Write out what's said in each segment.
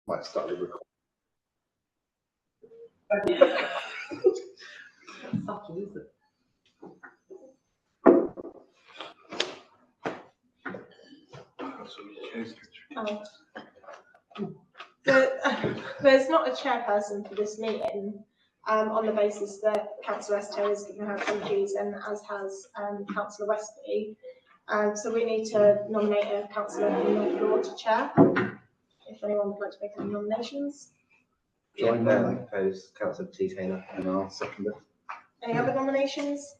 Might start the recording. There's not a chairperson for this meeting, on the basis that Councillor Esther has given her apologies, and as has Councillor Westby. So we need to nominate a councillor from the floor to chair. If anyone would like to make any nominations. Join there, I propose Councillor T. Taylor, and I'll second it. Any other nominations?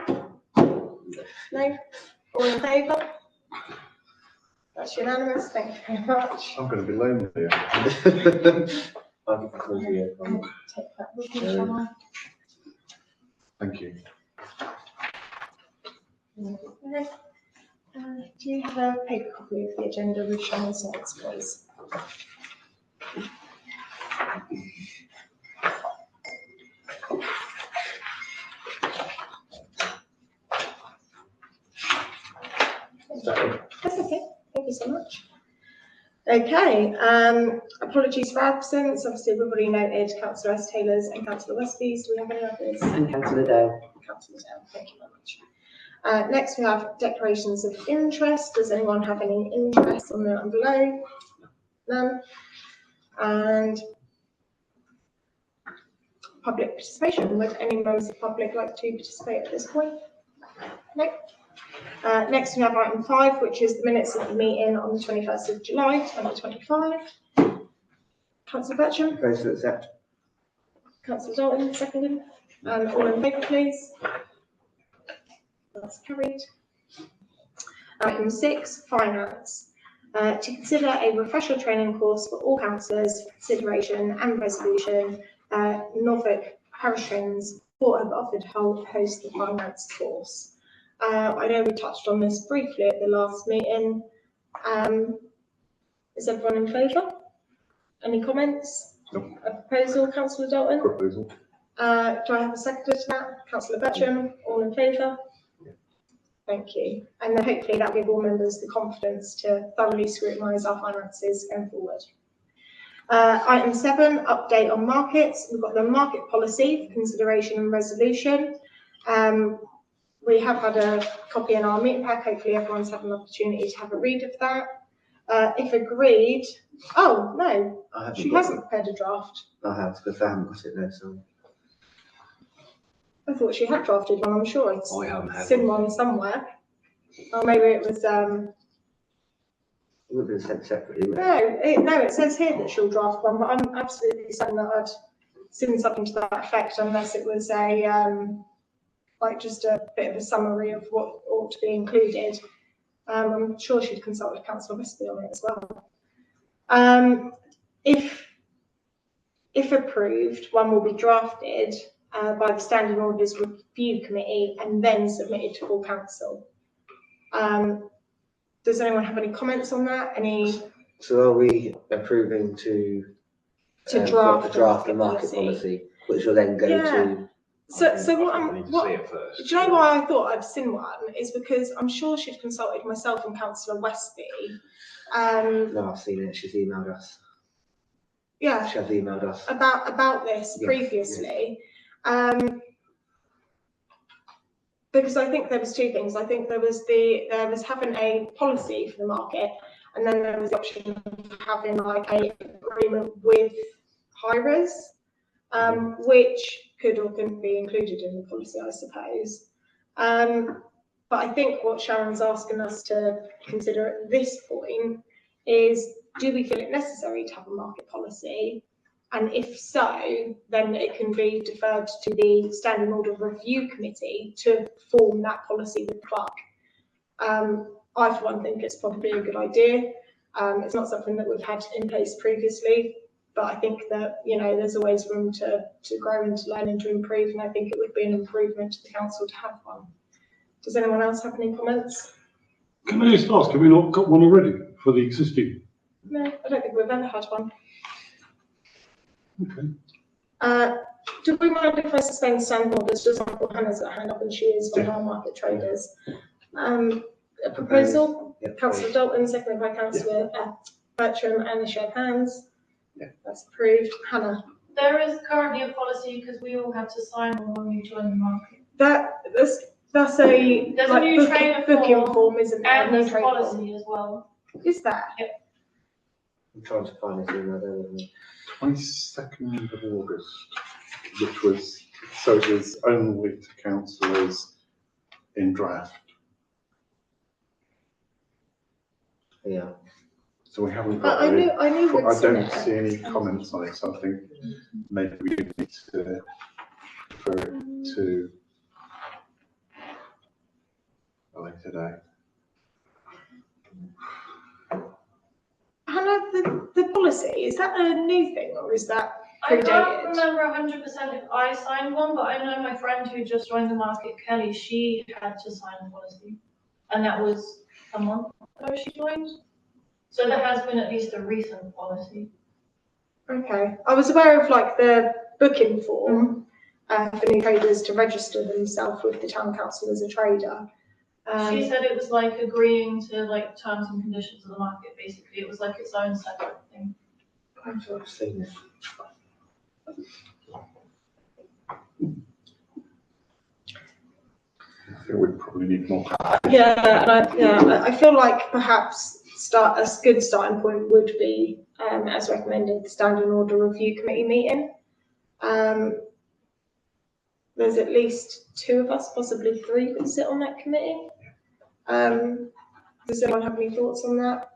No? All in favour? That's unanimous, thank you very much. I'm going to be lonely here. I'll give the call to you. Take that with me, shall I? Thank you. Okay. Do you have a paper copy of the agenda with Shannon's notes, please? That's okay. Thank you so much. Okay. Apologies for absence. Obviously, we've already noted Councillor S. Taylor's and Councillor Westby's. Do we have any others? And Councillor Dale. Councillor Dale. Thank you very much. Next, we have declarations of interest. Does anyone have any interest on the below? None. And public participation. Would any members of the public like to participate at this point? No. Next, we have item 5, which is the minutes of the meeting on the 21st of July, 2025. Councillor Bertram. Propose to accept. Councillor Dalton, seconded. All in favour, please. That's carried. Item 6, finance. To consider a refresher training course for all councillors for consideration and resolution. Norfolk Parish Trends Port have offered to host the finance course. I know we touched on this briefly at the last meeting. Is everyone in favour? Any comments? No. A proposal, Councillor Dalton? Proposal. Do I have a seconder to that? Councillor Bertram, all in favour? Yeah. Thank you. And then hopefully that'll give all members the confidence to thoroughly scrutinise our finances going forward. Item 7, update on markets. We've got the market policy for consideration and resolution. We have had a copy in our meeting pack. Hopefully everyone's had an opportunity to have a read of that. If agreed, oh no, she hasn't prepared a draft. I have, because I haven't got it there, so. I thought she had drafted one, I'm sure it's I haven't had in one somewhere. Or maybe it was, It would have been sent separately. no, it says here that she'll draft one, but I'm absolutely certain that I'd seen something to that effect, unless it was a, like just a bit of a summary of what ought to be included. I'm sure she'd consult with Councillor Westby on it as well. If approved, one will be drafted by the Standing Orders Review Committee and then submitted to full council. Does anyone have any comments on that? So are we approving to draft the market policy, which will then go to? So what need to what, see it first. do you know why I thought I'd seen one? Is because I'm sure she'd consulted myself and Councillor Westby. No, I've seen it. She's emailed us. Yeah. She has emailed us. About this previously. Because I think there was two things. I think there was having a policy for the market, and then there was the option of having like a agreement with hires, which could or couldn't be included in the policy, I suppose. But I think what Sharon's asking us to consider at this point is, do we feel it necessary to have a market policy? And if so, then it can be deferred to the Standing Order Review Committee to form that policy with the clerk. I, for one, think it's probably a good idea. It's not something that we've had in place previously, but I think that, you know, there's always room to grow and to learn and to improve, and I think it would be an improvement to the council to have one. Does anyone else have any comments? Can I just ask, have we not got one already for the existing? No, I don't think we've ever had one. Okay. Do we mind if I suspend standing orders? Just like Hannah's got her hand up and she is one of our market traders. A proposal, Yep. Councillor Dalton, seconded by Councillor Bertram, and a show of hands. That's approved. Hannah? There is currently a policy because we all had to sign one when we joined the market. That's a There's a like new trainer booking form form, isn't there? And A new there's a trainer form. policy as well. Is there? I'm trying to find this email there with me. 22nd of August, which was, so it was only to councillors in draft. Yeah. So we haven't But got I any, knew we'd I seen don't it. see any comments on it, so I think maybe we need to refer it to a later date. Hannah, the policy, is that a new thing or is that I can't predated? remember 100% if I signed one, but I know my friend who just joined the market, Kelly, she had to sign a policy. And that was a month ago she joined. So there has been at least a recent policy. Okay. I was aware of like the booking form for new traders to register themselves with the town council as a trader. She said it was like agreeing to like terms and conditions of the market, basically. It was like its own separate thing. I've seen this. I think we probably need more. I feel like perhaps a good starting point would be, as recommended, the Standing Order Review Committee meeting. There's at least 2 of us, possibly 3, that sit on that committee. Does anyone have any thoughts on that?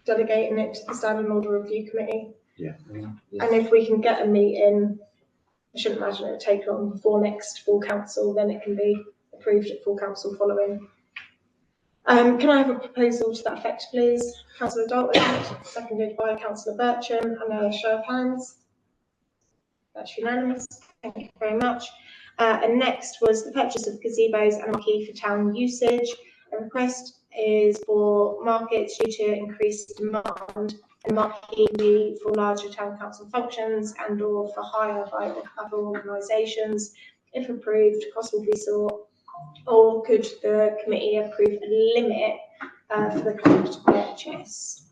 Delegating it to the Standing Order Review Committee. Yeah. And if we can get a meeting, I shouldn't imagine it would take long before next full council, then it can be approved at full council following. Can I have a proposal to that effect, please? Councillor Dalton, seconded by Councillor Bircham, and a show of hands. That's unanimous. Thank you very much. And next was the purchase of gazebos and marquee for town usage. A request is for markets due to increased demand and marquee for larger town council functions and or for hire by other organisations. If approved, cost will be sought, or could the committee approve a limit for the club to purchase?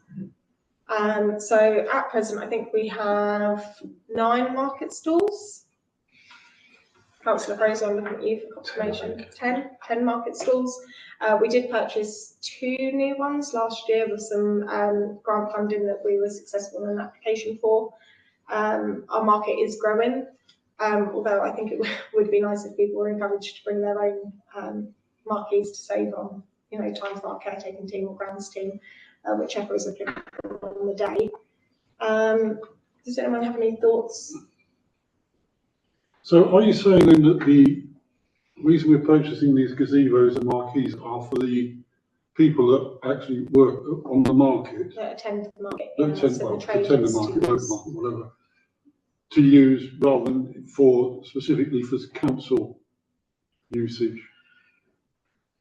So at present, I think we have 9 market stalls. Councillor Fraser, I'm looking at you for confirmation. 10 market stalls. We did purchase 2 new ones last year with some grant funding that we were successful in an application for. Our market is growing, although I think it would be nice if people were encouraged to bring their own marquees to save on, time for our caretaking team or grounds team, whichever is applicable on the day. Does anyone have any thoughts? So are you saying then that the reason we're purchasing these gazebos and marquees are for the people that actually work on the market? That attend the market, That yeah, attend, so well, the attend the traders market, to local use. market, whatever, to use rather than specifically for council usage?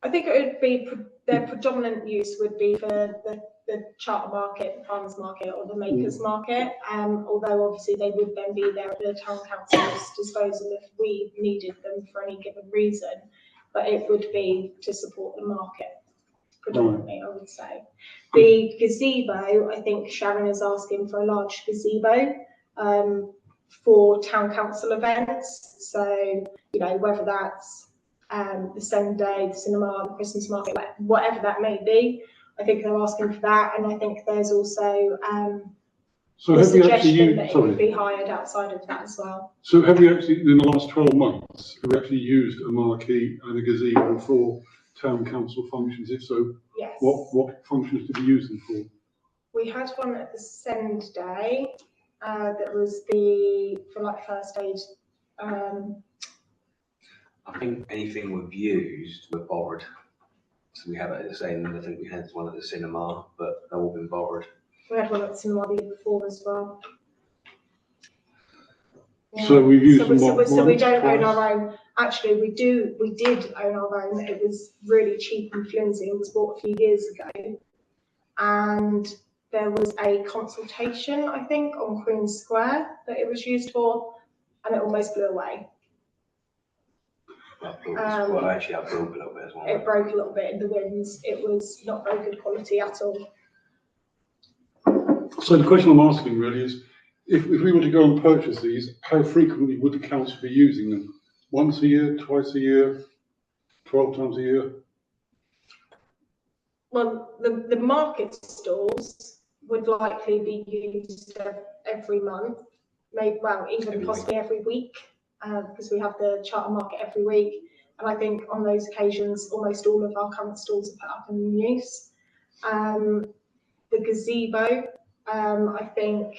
I think it would be, their predominant use would be for the charter market, the farmers market or the makers market, although obviously they would then be there at the town council's disposal if we needed them for any given reason, but it would be to support the market predominantly, I would say. The gazebo, I think Sharon is asking for a large gazebo for town council events, so whether that's the Sunday, the cinema, the Christmas market, whatever that may be. I think they're asking for that, and I think there's also So the have you actually suggestion that used, it would be hired outside of that as well. so have you actually, in the last 12 months, have you actually used a marquee and a gazebo for town council functions? If so, Yes. what functions did you use them for? We had one at the Send Day that was for like first aid. I think anything we've used, we've borrowed. So we have it at the same, and I think we had one at the cinema, but they've all been borrowed. We had one at the cinema the year before as well. Yeah. So we've used so them we once, don't own twice? our own. Actually, we did own our own. It was really cheap and flimsy. It was bought a few years ago, and there was a consultation, I think, on Queen Square that it was used for, and it almost blew away. Well, actually, I broke a little bit as well. It broke a little bit in the winds. It was not very good quality at all. So the question I'm asking really is, if we were to go and purchase these, how frequently would the council be using them? Once a year, twice a year, 12 times a year? Well, the market stalls would likely be used every month, maybe, well, even Every possibly every week, because we have the charter market every week. And I think on those occasions, almost all of our current stalls are put up in use. The gazebo, I think,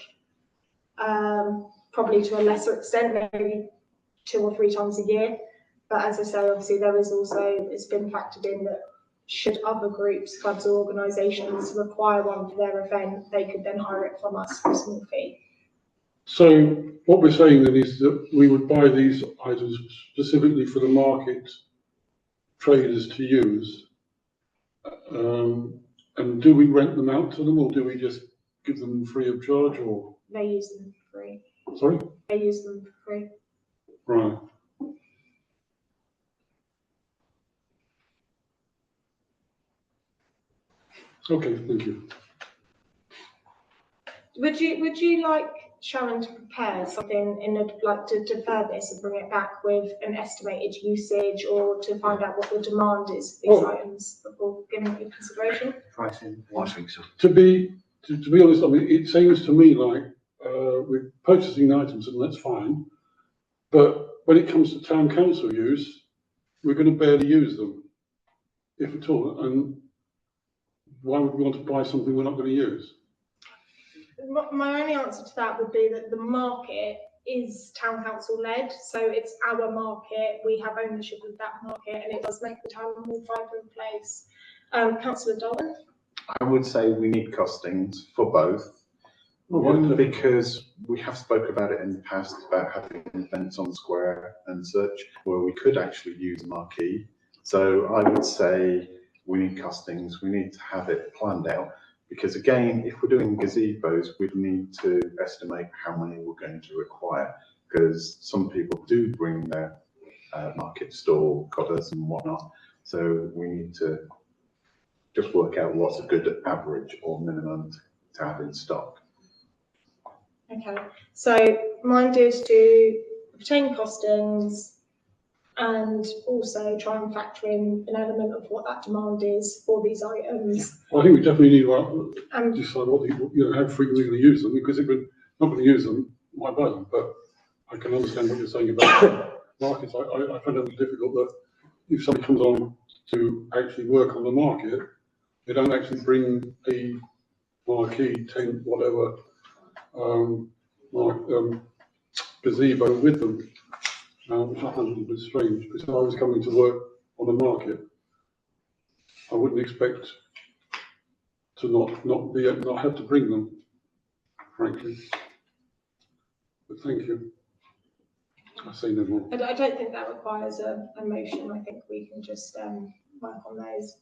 probably to a lesser extent, maybe 2 or 3 times a year. But as I say, obviously there is also, it's been factored in that should other groups, clubs or organisations require one for their event, they could then hire it from us for a small fee. So what we're saying then is that we would buy these items specifically for the market traders to use. And do we rent them out to them, or do we just give them free of charge, or? They use them for free. Sorry? They use them for free. Right. Okay, thank you. Would you like Sharon to prepare something to defer this and bring it back with an estimated usage, or to find out what the demand is for these items before giving it consideration? Pricing. I think so. To be honest, I mean, it seems to me like we're purchasing items and that's fine, but when it comes to town council use, we're going to barely use them, if at all. And why would we want to buy something we're not going to use? My only answer to that would be that the market is town council led, so it's our market, we have ownership of that market, and it does make the town a more vibrant place. Councillor Darwin? I would say we need costings for both. One, because we have spoke about it in the past about having events on Square and such, where we could actually use a marquee. So I would say we need costings, we need to have it planned out. Because again, if we're doing gazebos, we'd need to estimate how many we're going to require. Because some people do bring their market stall covers and whatnot. So we need to just work out what's a good average or minimum to have in stock. Okay, so mind is to obtain costings and also try and factor in an element of what that demand is for these items. Well, I think we definitely need to decide what how frequently we're going to use them, because if we're not going to use them, why buy them? But I can understand what you're saying about markets. I find it difficult that if somebody comes on to actually work on the market, they don't actually bring a marquee, tent, whatever, gazebo with them, which I find a little bit strange, because if I was coming to work on the market, I wouldn't expect to not have to bring them, frankly. But thank you. I say no more. I don't think that requires a motion. I think we can just work on those.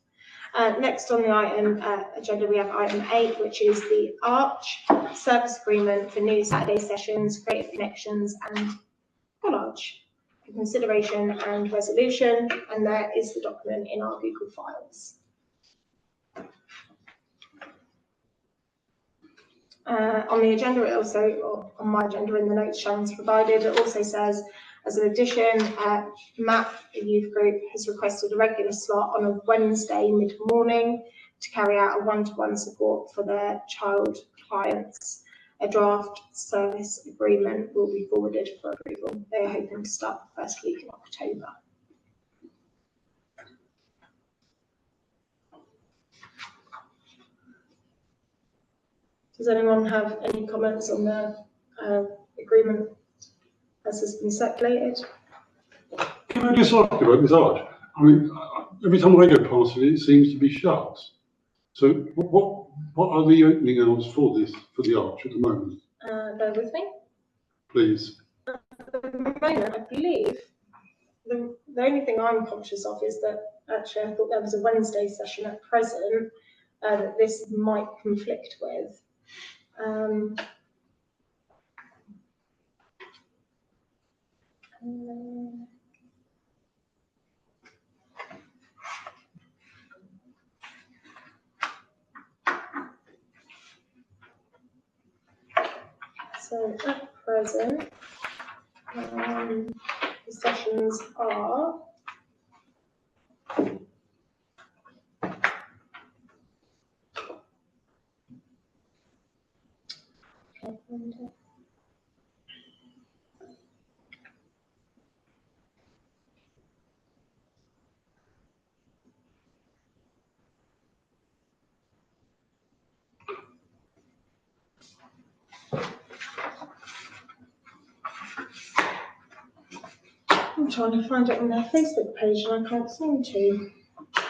Next on the item agenda, we have item 8, which is the Arch service agreement for new Saturday sessions, Creative Connections and Collage for consideration and resolution, and there is the document in our Google Files. On the agenda, it also, or on my agenda in the notes Sharon's provided, it also says, as an addition, MAP, the youth group, has requested a regular slot on a Wednesday mid-morning to carry out a one-to-one support for their child clients. A draft service agreement will be forwarded for approval. They are hoping to start the first week in October. Does anyone have any comments on the agreement as has been circulated? Can I just ask about this Arch? I mean, every time I go past it, it seems to be shut. So what are the opening hours for the Arch at the moment? Bear with me. Please. At the moment, I believe the only thing I'm conscious of is that actually I thought there was a Wednesday session at present that this might conflict with. So at present, the sessions are I'm trying to find it on their Facebook page and I can't seem to.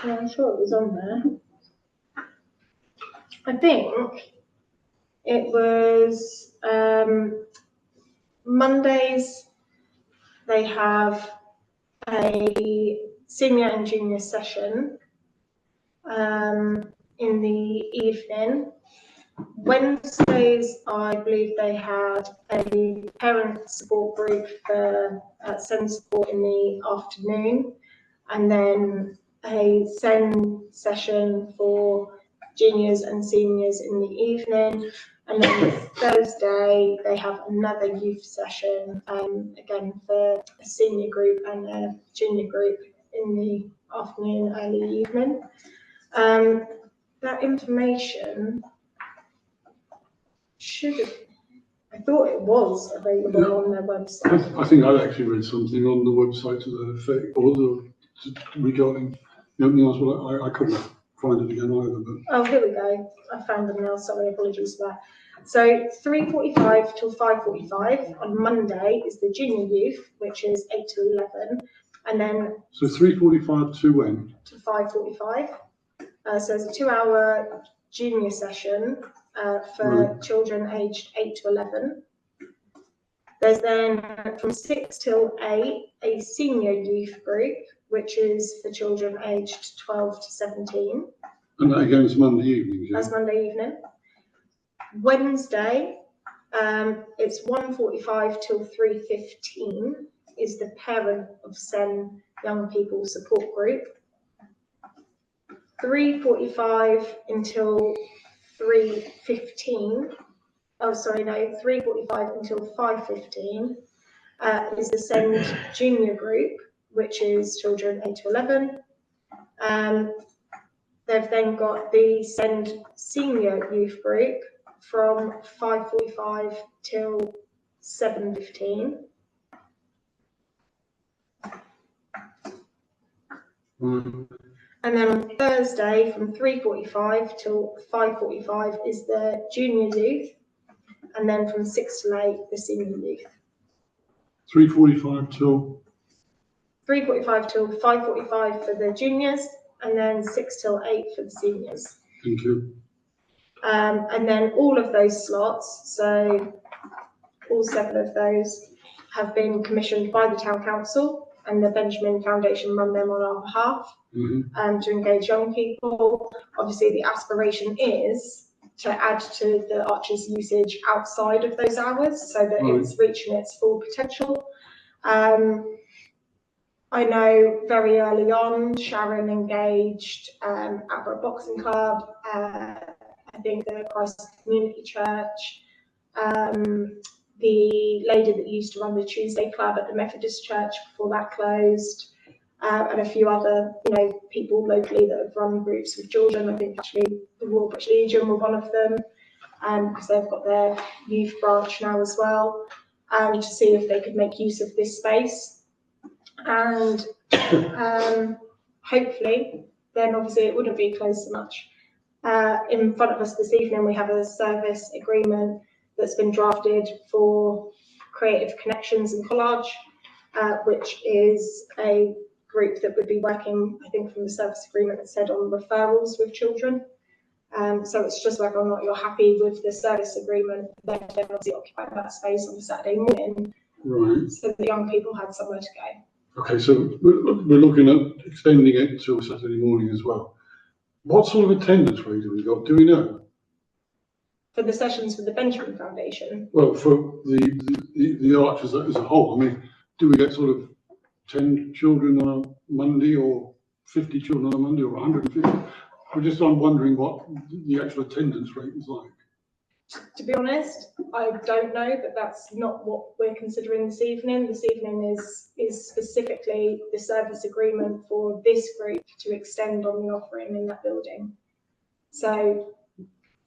Yeah, I'm sure it was on there. I think it was Mondays. They have a senior and junior session in the evening. Wednesdays, I believe they had a parent support group for SEND support in the afternoon, and then a SEND session for juniors and seniors in the evening. And then Thursday, they have another youth session, again for a senior group and a junior group in the afternoon, early evening. That information should have, I thought it was available on their website. I think I'd actually read something on the website to the effect, regarding, I couldn't find it again either, but. Oh, here we go. I found them now. Sorry, apologies for that. So 3:45 till 5:45 on Monday is the junior youth, which is 8 to 11, and then. So 3:45 to when? To 5:45. So it's a 2-hour junior session for children aged 8 to 11. There's then from 6 till 8 a senior youth group, which is for children aged 12 to 17. And that again is Monday evening. That's Monday evening. Wednesday, it's 1:45 till 3:15 is the parent of SEN young people support group. 3:45 until 3:15. Oh, sorry, no, 3:45 until 5:15 is the SEND junior group, which is children 8 to 11. They've then got the SEND senior youth group from 5:45 till 7:15. And then on Thursday from 3:45 till 5:45 is the junior youth, and then from 6 till 8 the senior youth. 3:45 till 5:45 for the juniors, and then 6 till 8 for the seniors. Thank you. And then all of those slots, so all 7 of those, have been commissioned by the town council, and the Benjamin Foundation run them on our behalf to engage young people. Obviously, the aspiration is to add to the Archers usage outside of those hours so that it's reaching its full potential. I know very early on, Sharon engaged Abra Boxing Club, I think the Christ Community Church, the lady that used to run the Tuesday Club at the Methodist Church before that closed, and a few other, people locally that have run groups with children. I think actually the Royal British Legion were one of them, because they've got their youth branch now as well, to see if they could make use of this space. And hopefully, then obviously it wouldn't be closed so much. In front of us this evening, we have a service agreement that's been drafted for Creative Connections and Collage, which is a group that would be working, I think from the service agreement it said, on referrals with children. So it's just whether or not you're happy with the service agreement, then obviously occupy that space on Saturday morning, so that young people had somewhere to go. Okay, so we're looking at extending it till Saturday morning as well. What sort of attendance rate have we got? Do we know? For the sessions for the Benjamin Foundation? Well, for the Archers as a whole, I mean, do we get sort of 10 children on a Monday, or 50 children on a Monday, or 150? I'm wondering what the actual attendance rate is like. To be honest, I don't know, but that's not what we're considering this evening. This evening is specifically the service agreement for this group to extend on the offering in that building. So,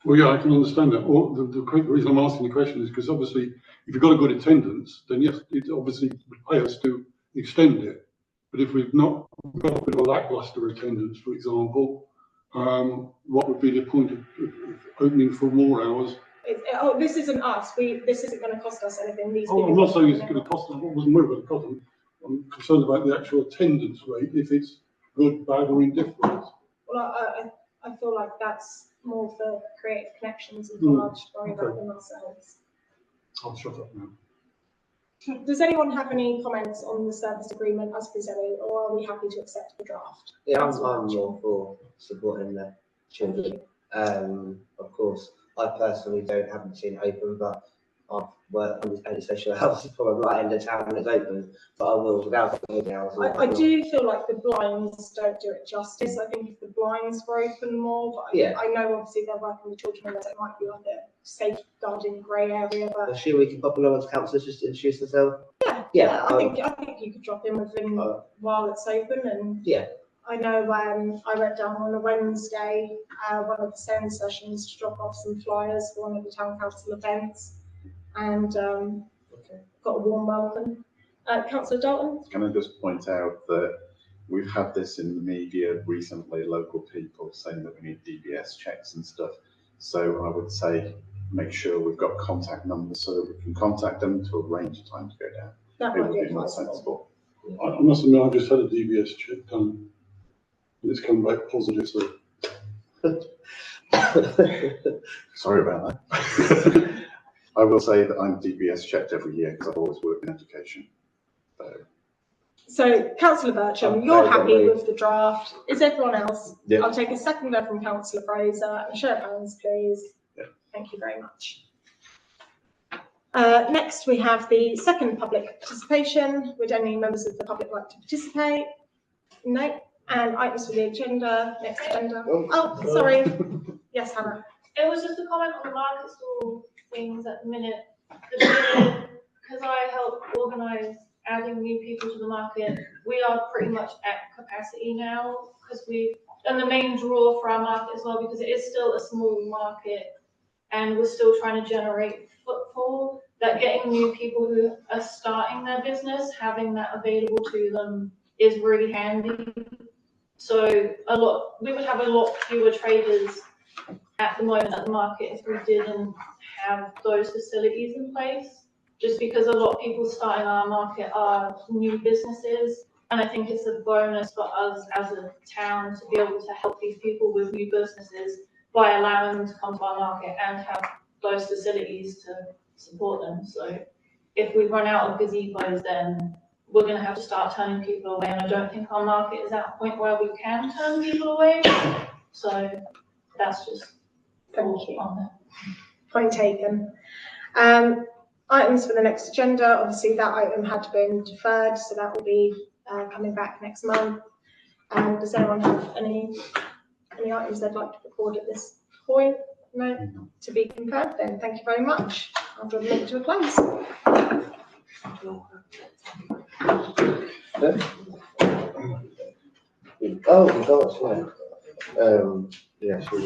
Well, yeah, I can understand that. Or the quick reason I'm asking the question is because obviously, if you've got a good attendance, then yes, it obviously would pay us to extend it. But if we've got a bit of a lackluster attendance, for example, what would be the point of opening for more hours? this isn't us. This isn't going to cost us anything. These Oh, I'm people not saying it's going to cost them. I wasn't worried about the cost them. I'm concerned about the actual attendance rate, if it's good, bad, or indifferent. Well, I feel like that's more for Creative Connections and for us to worry about than ourselves. I'll shut up now. Does anyone have any comments on the service agreement as presented, or are we happy to accept the draft? Yeah, I'm more for supporting the children. Of course, I personally haven't seen it open, but I've worked on this anti-social house from a right end of town when it's open, but I will without opening hours. I do feel like the blinds don't do it justice. I think if the blinds were open more, but I know obviously they're working with children, and so it might be like a safeguarding grey area. But well, sure, we can pop along as councillors just to introduce ourselves. Yeah. I think you could drop in with them while it's open, and I know I went down on a Wednesday, one of the SEND sessions, to drop off some flyers for one of the town council events, and got a warm welcome. Councillor Dalton? Can I just point out that we've had this in the media recently, local people saying that we need DBS checks and stuff. So I would say make sure we've got contact numbers so that we can contact them to arrange a time to go down. That It might would be be more advisable. sensible. I must admit, I've just had a DBS check done, and it's come back positive, so. Sorry about that. I will say that I'm DBS checked every year because I've always worked in education. So, Councillor Bircham, you're happy with the draft. Is everyone else? Yeah. I'll take a seconder from Councillor Fraser. A show of hands, please. Yeah. Thank you very much. Next, we have the second public participation. Would any members of the public like to participate? No. And items for the agenda. Next agenda. Oh, sorry. Yes, Hannah. It was just a comment on the market stall things at the minute. Because I help organise adding new people to the market, we are pretty much at capacity now, and the main draw for our market as well, because it is still a small market and we're still trying to generate footfall, that getting new people who are starting their business, having that available to them is really handy. So we would have a lot fewer traders at the moment at the market if we didn't have those facilities in place, just because a lot of people starting our market are new businesses. And I think it's a bonus for us as a town to be able to help these people with new businesses by allowing them to come to our market and have those facilities to support them. So if we run out of gazebos, then we're going to have to start turning people away. And I don't think our market is at a point where we can turn people away. So that's just Thank you. on that. Point taken. Items for the next agenda. Obviously, that item had been deferred, so that will be coming back next month. Does anyone have any items they'd like to put forward at this point? No? To be confirmed then. Thank you very much. I'll draw the meeting to a close. Oh, gosh, yeah. Yeah, sure.